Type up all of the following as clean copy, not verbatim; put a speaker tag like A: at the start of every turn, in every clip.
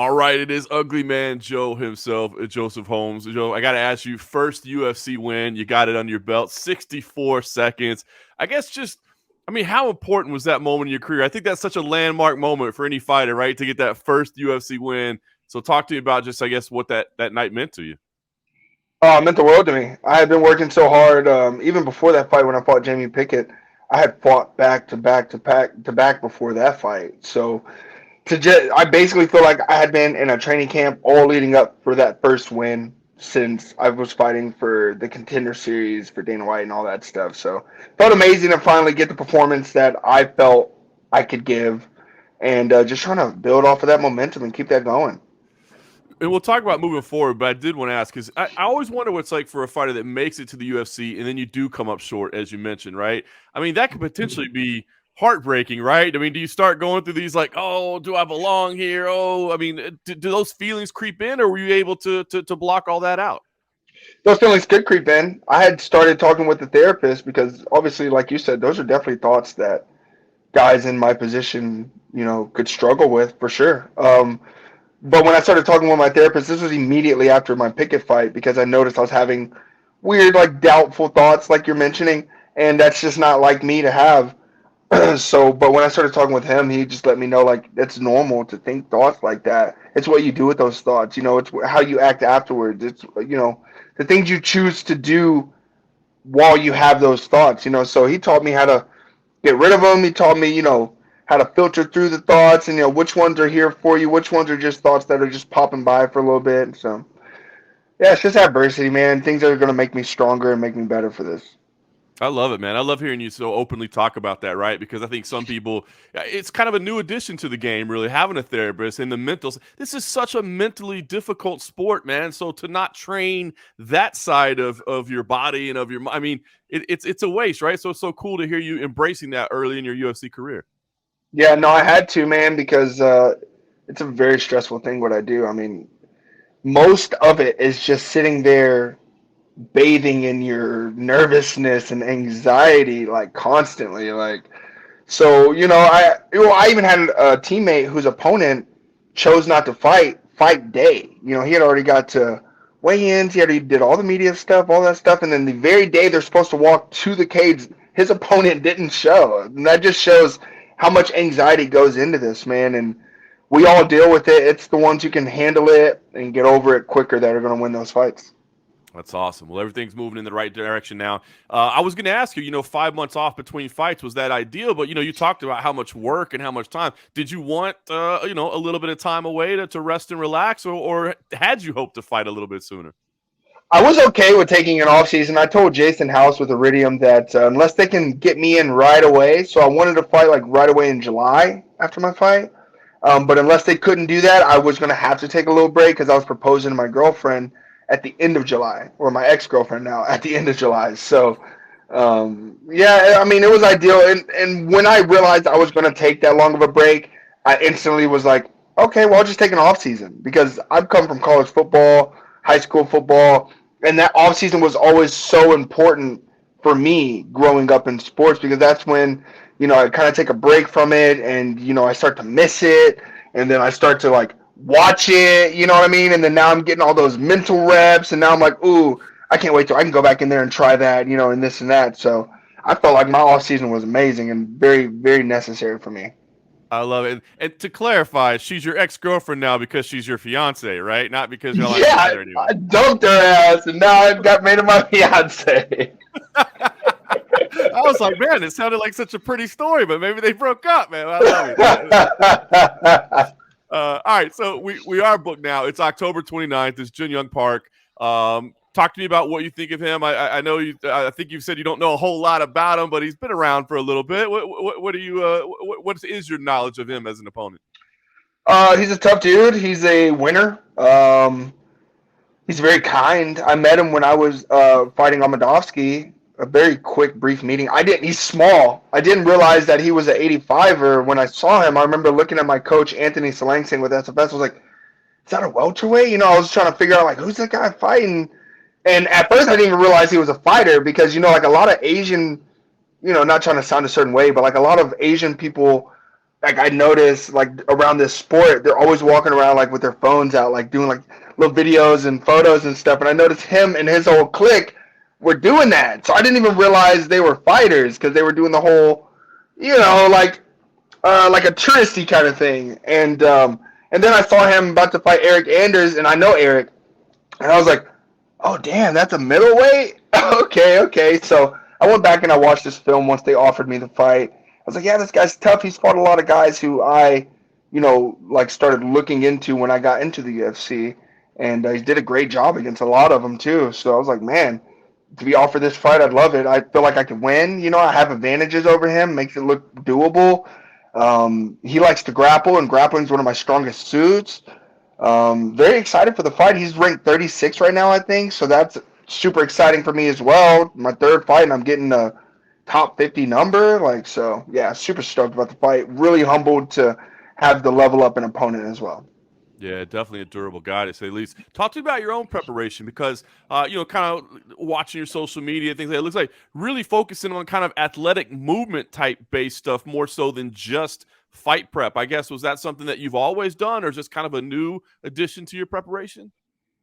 A: All right, it is Ugly Man Joe himself, Joseph Holmes. Joe, I got to ask you, first UFC win, you got it under your belt, 64 seconds. I guess how important was that moment in your career? I think that's such a landmark moment for any fighter, right, to get that first UFC win. So talk to me about just, I guess, what that night meant to you.
B: Oh, it meant the world to me. I had been working so hard, even before that fight when I fought Jamie Pickett. I had fought back to back to back to back before that fight. So I basically feel like I had been in a training camp all leading up for that first win since I was fighting for the Contender Series for Dana White and all that stuff. So it felt amazing to finally get the performance that I felt I could give, and just trying to build off of that momentum and keep that going.
A: And we'll talk about moving forward, but I did want to ask because I always wonder what it's like for a fighter that makes it to the UFC and then you do come up short, as you mentioned, right? I mean, that could potentially be heartbreaking, right? I mean, do you start going through these like, oh, do I belong here? Oh, I mean, do those feelings creep in, or were you able to block all that out?
B: Those feelings could creep in. I had started talking with the therapist because obviously, like you said, those are definitely thoughts that guys in my position, could struggle with for sure. But when I started talking with my therapist, this was immediately after my Pickett fight because I noticed I was having weird, like doubtful thoughts, like you're mentioning, and that's just not like me to have. But when I started talking with him, he just let me know like it's normal to think thoughts like that. It's what you do with those thoughts. It's how you act afterwards. It's the things you choose to do while you have those thoughts. So he taught me how to get rid of them. He taught me, how to filter through the thoughts and which ones are here for you, which ones are just thoughts that are just popping by for a little bit. So yeah, it's just adversity, man. Things that are gonna make me stronger and make me better for this.
A: I love it, man. I love hearing you so openly talk about that, right? Because I think some people, it's kind of a new addition to the game, really, having a therapist and the mental. This is such a mentally difficult sport, man. So to not train that side of your body and of your, I mean, it's a waste, right? So it's so cool to hear you embracing that early in your UFC career.
B: Yeah, no, I had to, man, because it's a very stressful thing what I do. I mean, most of it is just sitting there bathing in your nervousness and anxiety like constantly like so I even had a teammate whose opponent chose not to fight day. He had already got to weigh-ins, he already did all the media stuff, all that stuff, and then the very day they're supposed to walk to the cage, his opponent didn't show. And that just shows how much anxiety goes into this, man. And we all deal with it. It's the ones who can handle it and get over it quicker that are going to win those fights.
A: That's awesome. Well, everything's moving in the right direction now. I was going to ask you, 5 months off between fights, was that ideal? But, you talked about how much work and how much time. Did you want, a little bit of time away to rest and relax, or had you hoped to fight a little bit sooner?
B: I was okay with taking an off season. I told Jason House with Iridium that unless they can get me in right away, so I wanted to fight like right away in July after my fight. But unless they couldn't do that, I was going to have to take a little break because I was proposing to my girlfriend at the end of July, or my ex girlfriend now at the end of July. So, yeah, I mean, it was ideal. And when I realized I was going to take that long of a break, I instantly was like, okay, well, I'll just take an off season because I've come from college football, high school football, and that off season was always so important for me growing up in sports because that's when I kind of take a break from it and I start to miss it and then I start to like watch it, you know what I mean? And then now I'm getting all those mental reps and now I'm like, ooh, I can't wait till I can go back in there and try that, and this and that. So I felt like my off season was amazing and very, very necessary for me.
A: I love it. And to clarify, she's your ex girlfriend now because she's your fiance, right? Not because y'all aren't
B: Yeah,
A: together anymore.
B: I dumped her ass and now I got made of my fiance.
A: I was like, man, it sounded like such a pretty story, but maybe they broke up, man. I love it. All right, so we are booked now. It's October 29th. It's Junyong Park. Talk to me about what you think of him. I know you. I think you've said you don't know a whole lot about him, but he's been around for a little bit. What do you? What is your knowledge of him as an opponent?
B: He's a tough dude. He's a winner. He's very kind. I met him when I was fighting Amadovsky. A very quick, brief meeting. I didn't. He's small. I didn't realize that he was an 85er when I saw him. I remember looking at my coach Anthony Salangsing with SFS. I was like, "Is that a welterweight?" I was trying to figure out like who's that guy fighting. And at first, I didn't even realize he was a fighter because like a lot of Asian, not trying to sound a certain way, but like a lot of Asian people like I noticed like around this sport, they're always walking around like with their phones out, like doing like little videos and photos and stuff. And I noticed him and his whole clique were doing that. So I didn't even realize they were fighters because they were doing the whole, like a touristy kind of thing. And then I saw him about to fight Eric Anders, and I know Eric, and I was like, oh damn, that's a middleweight. Okay. So I went back and I watched this film once they offered me the fight. I was like, yeah, this guy's tough. He's fought a lot of guys who I, like started looking into when I got into the UFC, and he did a great job against a lot of them too. So I was like, man, to be offered this fight, I'd love it. I feel like I could win. I have advantages over him, makes it look doable. He likes to grapple, and grappling is one of my strongest suits. Very excited for the fight. He's ranked 36 right now, I think, so that's super exciting for me as well. My third fight, and I'm getting a top 50 number. Like, so yeah, super stoked about the fight. Really humbled to have the level up an opponent as well.
A: Yeah, definitely a durable guy to say the least. Talk to me about your own preparation because, kind of watching your social media, things like it looks like really focusing on kind of athletic movement type based stuff more so than just fight prep. I guess, was that something that you've always done or just kind of a new addition to your preparation?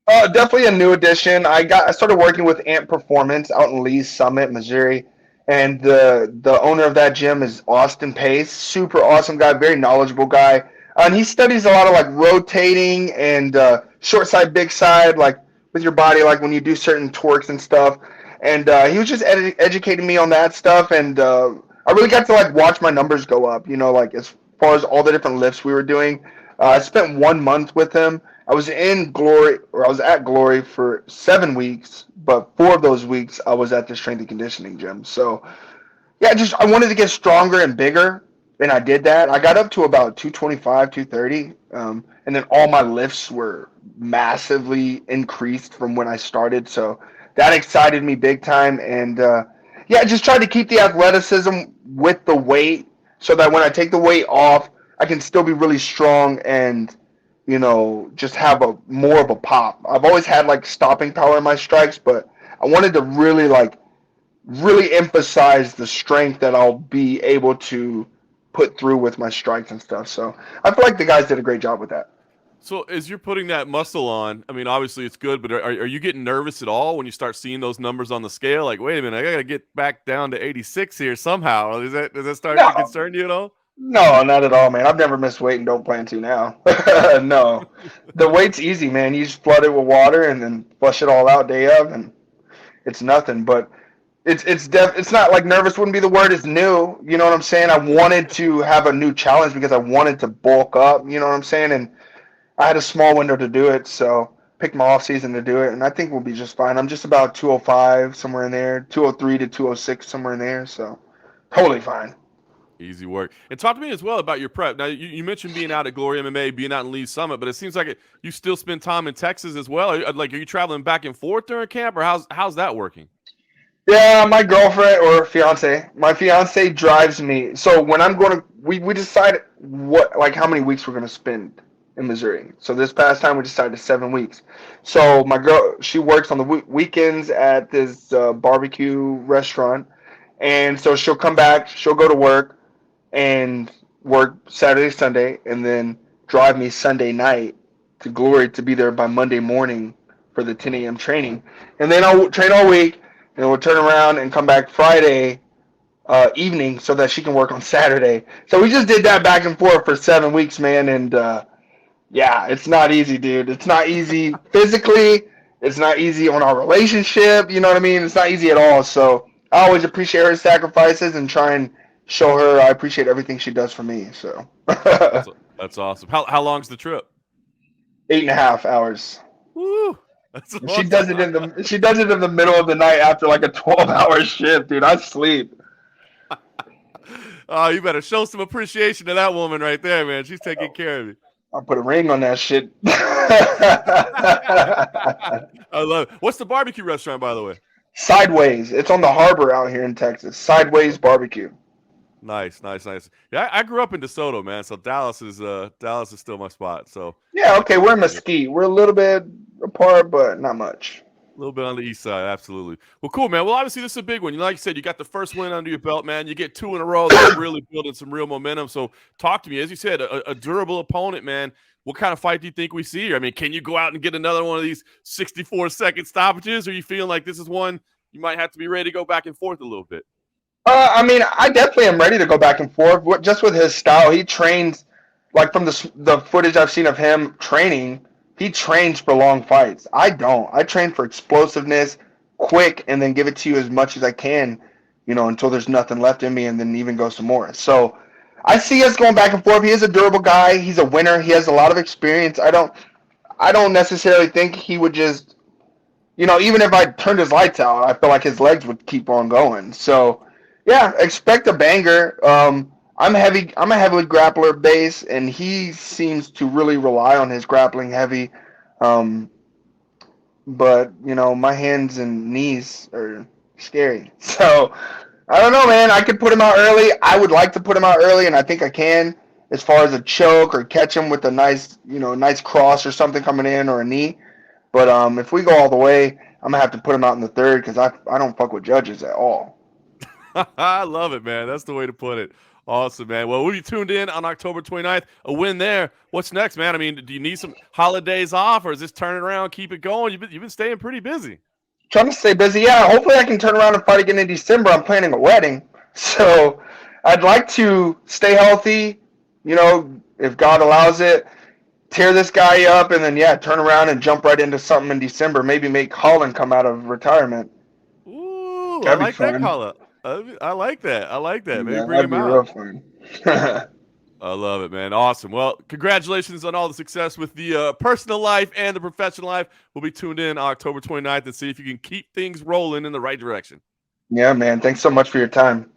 B: Definitely a new addition. I started working with Ant Performance out in Lee's Summit, Missouri, and the owner of that gym is Austin Pace. Super awesome guy, very knowledgeable guy. And he studies a lot of like rotating and short side, big side, like with your body, like when you do certain torques and stuff. And he was just educating me on that stuff, and I really got to like watch my numbers go up. Like as far as all the different lifts we were doing. I spent 1 month with him. I was at Glory for 7 weeks, but 4 of those weeks I was at the strength and conditioning gym. So yeah, I wanted to get stronger and bigger, and I did that. I got up to about 225, 230, and then all my lifts were massively increased from when I started. So that excited me big time, and yeah, just tried to keep the athleticism with the weight so that when I take the weight off, I can still be really strong and just have a more of a pop. I've always had like stopping power in my strikes, but I wanted to really emphasize the strength that I'll be able to put through with my strikes and stuff. So I feel like the guys did a great job with that.
A: So as you're putting that muscle on, I mean, obviously it's good, but are you getting nervous at all when you start seeing those numbers on the scale? Like, wait a minute, I got to get back down to 86 here somehow. Does that start to
B: No,
A: concern you at all?
B: no, not at all, man. I've never missed weight and don't plan to now. No, the weight's easy, man. You just flood it with water and then flush it all out day of, and it's nothing. But it's not like nervous wouldn't be the word. It's new. You know what I'm saying? I wanted to have a new challenge because I wanted to bulk up. You know what I'm saying? And I had a small window to do it, so picked my off season to do it, and I think we'll be just fine. I'm just about 205 somewhere in there, 203 to 206 somewhere in there, so totally fine.
A: Easy work. And talk to me as well about your prep. Now, you mentioned being out at Glory MMA, being out in Lee's Summit, but it seems like you still spend time in Texas as well. Are you traveling back and forth during camp, or how's that working?
B: Yeah, my girlfriend or fiance, my fiance drives me. So when I'm going to, we decide how many weeks we're going to spend in Missouri. So this past time we decided 7 weeks. So my girl, she works on the weekends at this barbecue restaurant, and so she'll come back, she'll go to work and work Saturday, Sunday, and then drive me Sunday night to Glory to be there by Monday morning for the 10 a.m. training, and then I'll train all week. And we'll turn around and come back Friday evening so that she can work on Saturday. So we just did that back and forth for 7 weeks, man. And yeah, it's not easy, dude. It's not easy physically. It's not easy on our relationship. You know what I mean? It's not easy at all. So I always appreciate her sacrifices and try and show her I appreciate everything she does for me. So
A: That's awesome. How long's the trip?
B: 8.5 hours.
A: Woo!
B: She does it in the middle of the night after like a 12-hour shift, dude. I sleep.
A: Oh, you better show some appreciation to that woman right there, man. She's taking care of you.
B: I'll put a ring on that shit.
A: I love it. What's the barbecue restaurant, by the way?
B: Sideways. It's on the harbor out here in Texas. Sideways Barbecue.
A: Nice. Yeah, I grew up in DeSoto, man. So Dallas is still my spot. So
B: Yeah, okay. We're in Mesquite. We're a little bit apart, but not much.
A: A little bit on the east side, absolutely. Well, cool, man. Well, obviously, this is a big one. Like you said, you got the first win under your belt, man. You get 2 in a row. That's really building some real momentum. So, talk to me. As you said, a durable opponent, man. What kind of fight do you think we see here? I mean, can you go out and get another one of these 64-second stoppages, or are you feeling like this is one you might have to be ready to go back and forth a little bit?
B: I mean, I definitely am ready to go back and forth. Just with his style, he trains like from the footage I've seen of him training. He trains for long fights. I don't. I train for explosiveness, quick, and then give it to you as much as I can, until there's nothing left in me, and then even go some more. So I see us going back and forth. He is a durable guy. He's a winner. He has a lot of experience. I don't necessarily think he would just, even if I turned his lights out, I feel like his legs would keep on going. So yeah, expect a banger. I'm a heavily grappler base, and he seems to really rely on his grappling heavy. Um, but my hands and knees are scary. So I don't know, man. I could put him out early. I would like to put him out early, and I think I can, as far as a choke or catch him with a nice cross or something coming in, or a knee. But if we go all the way, I'm gonna have to put him out in the third, because I don't fuck with judges at all.
A: I love it, man. That's the way to put it. Awesome, man. Well, we'll be tuned in on October 29th. A win there. What's next, man? I mean, do you need some holidays off, or is this turning around, keep it going? You've been staying pretty busy.
B: Trying to stay busy. Yeah, hopefully I can turn around and fight again in December. I'm planning a wedding, so I'd like to stay healthy. If God allows it, tear this guy up, and then turn around and jump right into something in December. Maybe make Holland come out of retirement.
A: Ooh, I
B: That'd be
A: like that
B: fun.
A: call up. I like that. I like that. Maybe
B: Yeah,
A: bring
B: that'd
A: him
B: be
A: out.
B: real fun.
A: I love it, man. Awesome. Well, congratulations on all the success with the personal life and the professional life. We'll be tuned in October 29th and see if you can keep things rolling in the right direction.
B: Yeah, man. Thanks so much for your time.